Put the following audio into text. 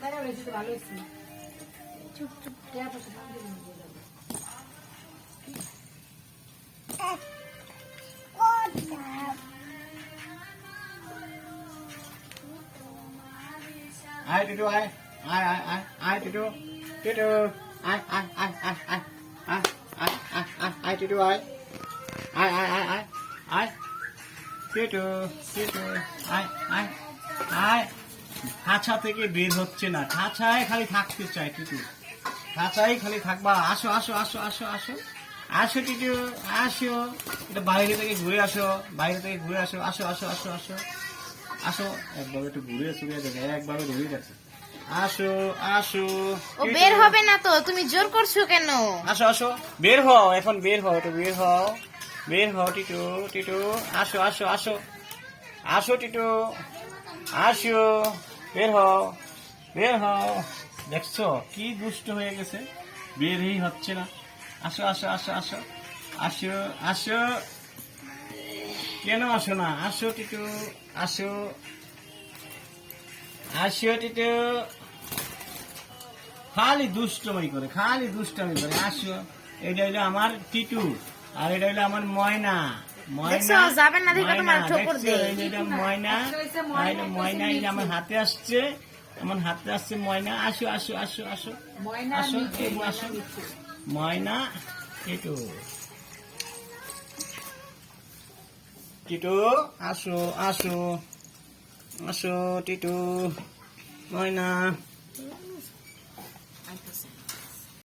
Ai Titu ai. Ai Titu. Titu. Ai. Ai Titu ai. Ai. Titu. Ai. খাঁচা থেকে বের হচ্ছে না, খাঁচায় খালি থাকতে চায় টিটু, খাঁচায় খালি থাকবা। আসো আসো আসো আসো আসো আসো টিটু, আসো, এটা বাইরে থেকে ঘুরে আসো, বাইরে থেকে ঘুরে আসো, আসো আসো আসো আসো আসো, একবার একটু ঘুরে চুড়িয়ে দেখে, একবার ঘুরে গেছে। আসো আসো, ও বের হবে না তো, তুমি জোর করছো কেন? আসো আসো, বের হও, এখন বের হও, একটু বের হও, বের হও টিটু, টিটু আসো আসো আসো আসো টিটু, আসো, বের হও, বের হও। দেখছো কি দুষ্ট হয়ে গেছে, বেরই হচ্ছে না। আসো আসো আসো আসো আসো আসো, কেন আসো না? আসো টিটু, আসো আসো টিটু, খালি দুষ্টমি করে, খালি দুষ্টমি করে। আসো, এটা হইলো আমার টিটু, আর এটা হইলো আমার ময়না। দেখছো, যাবেন না দেখে তোমার ঠোকর দেয়। ময়না, ময়না এই যে আমার হাতে আসছে, আমার হাতে আসছে ময়না। আসো আসো আসো আসো আসো, আসো ময়না, টিটু, টিটু আসো আসো আসো টিটু, ময়না।